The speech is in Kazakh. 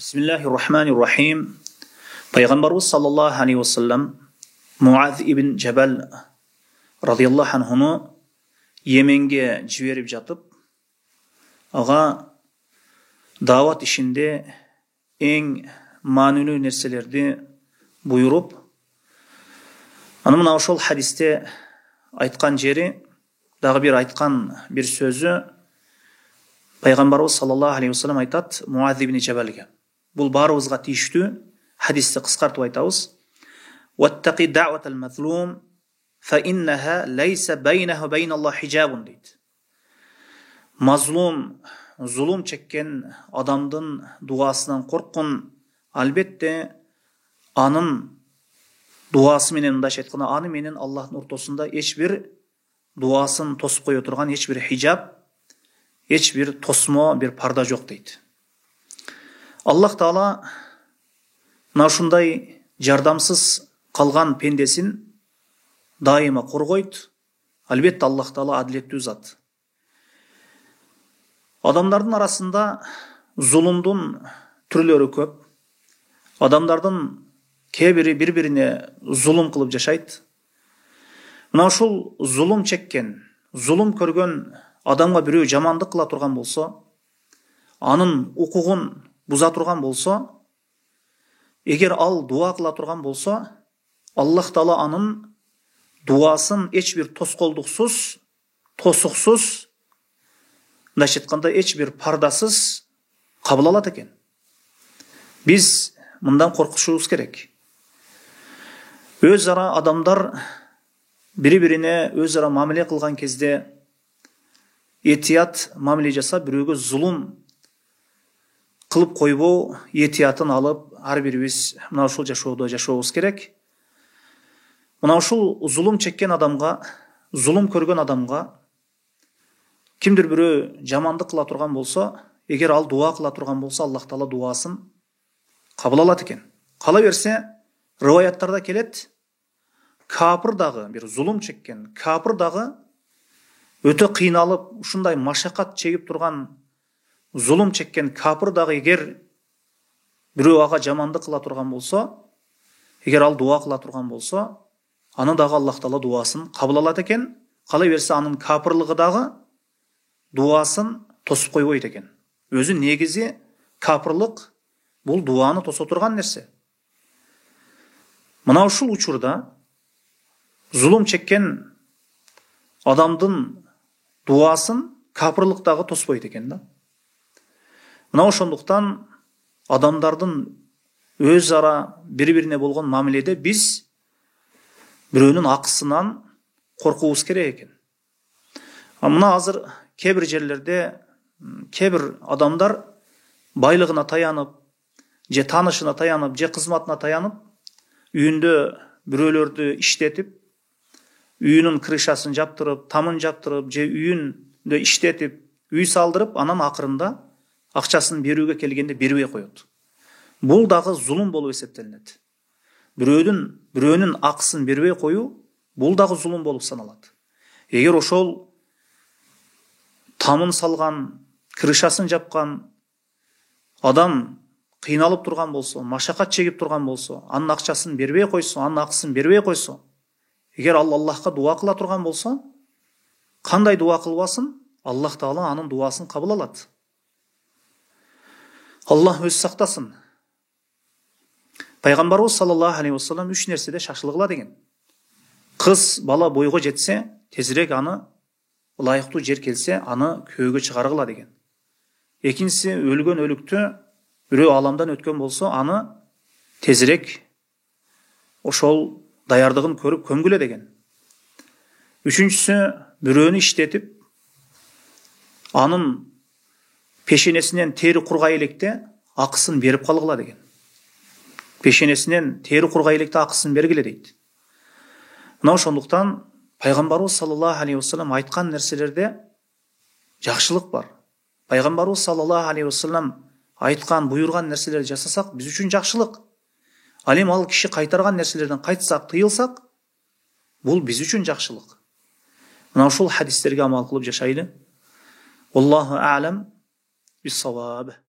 Bismillahirrahmanirrahim. Peygamberimiz sallallahu aleyhi ve sellem Muaz ibn Cebel radıyallahu anh'unu Yemen'e жіберіп жатып, ağa davat işinde en manülü нәрселерді buyurup, mına ошол hadiste айтқан жери, дағы bir айтқан bir sözü Peygamberimiz sallallahu aleyhi ve sellem айтады Muaz ibn Cebel'ге. Бұл барыбызға тиіштүү, hadisті қысқартып айтабыз. Ваттақи даъватал мазлум фаиннаха лайса байнаху байналлахи хижабун дейді. Мазлум, зұлым чеккен адамдың дуасынан қорққын. Әлбетте, анын дуасы менен мындайша айтканда, аны менен Аллахтың ортосында ешбір дуасын тосып қойып отырған ешбір хижаб, ешбір тосмо, бір парда жоқ дейді. Аллах Таала мына ушундай жардамсыз қалған пендесин дайыма қорғойды. Албетте Аллах Таала адилеттүү зат. Адамдардың арасында зұлымдың түрлері көп. Адамдардың кейбірі бір-біріне зұлым қылып жашайды. Мына ушул зұлым чеккен, зұлым көрген адамға біреу жамандық қыла тұрған болса, анын укугун буза тұрған болса, егер ал дуа қыла тұрған болса, Аллах Таала анын дуасын ешбір тосқолдықсыз, тосықсыз, мындайша айтканда ешбір пардасыз қабыл алады екен. Біз мындан қорқышуымыз керек. Өзара адамдар бири-бирине өзара мамиле қылған кезде етият мамиле жасап, біреуге зұлым қылып қойбоо етиятын алып, ар бирибиз мына ушул жашоодо жашообуз керек. Мына ушул зұлым чеккен адамға, зұлым көрген адамға кимдир бирөө жамандык кыла турган болсо, эгер ал дуа кыла турган болсо, Аллах Таала дуасын кабыл алат экен. Кала берсе, риваяттарда келет, капыр дагы, бир зұлым чеккен капыр дагы өтө кыйналып, ушундай машакат чегип турган зұлым чеккен капыр дагы егер бирөө ага жамандык кыла турган болсо, егер ал дуа кыла турган болсо, аны дагы Аллах Таала дуасын кабыл алат экен. Кала берсе, анын капырлыгы дагы дуасын тосуп койбойт экен. Өзү негизи капырлык бул дуаны тосо турган нерсе. Мына ушул учурда зұлым чеккен адамдын дуасын капырлык дагы тоспойт экен да. Мына ошондуктан адамдардын өзара бири-бирине болгон мамиледе биз бирөөнүн акысынан коркуубуз керек экен. Мына азыр кейбір жерлерде кейбір адамдар байлығына таянып, же танышына таянып, же кызматына таянып, үйүндө бирөөлөрдү иштетип, үйүнүн крышасын жаптырып, тамын жаптырып, же үйүндө иштетип, үй салдырып, анан акырында акчасын берүүгө келгенде бербей коет. Бул дагы зулум болуп эсептелинет. Бирөөнүн акысын бербей коюу бул дагы зулум болуп саналат. Эгер ошол тамын салган, крышасын жапкан адам кыйналып турган болсо, машакат чегип турган болсо, анын акчасын бербей койсо, анын акысын бербей койсо, эгер ал Аллахка дуа кыла турган болсо, кандай дуа кылбасын, Аллах Таала анын дуасын кабыл алат. Аллах өзү сактасын. Пайгамбарыбыз саллаллаху алейхи ва саллям үч нерседе шашылгыла деген. Кыз бала бойго жетсе, тезирээк аны ылайыктуу жер келсе, аны күйөөгө чыгаргыла деген. Экинчиси, өлгөн өлүктү бирөө аламдан өткөн болсо, аны тезирээк ошол даярдыгын көрүп көмгүлө деген. Үчүнчүсү, бирөөнү иштетип, анын пешенесинен тери кургай электе акысын берип калгыла деген. Пешенесинен тери кургай электе акысын бергиле дейт. Мына ошондуктан Пайгамбарыбыз саллаллаху алейхи ва саллям айткан нерселерде жакшылык бар. Пайгамбарыбыз саллаллаху алейхи ва саллям айткан, буйрган нерселерди жасасак, биз үчүн жакшылык. Ал эми ал киши кайтарган нерселерден кайтсак, тыйылсак, бул биз үчүн жакшылык. Мына ушул хадистерге амал кылып жашайлы. Аллаху а'лам bis-саваб.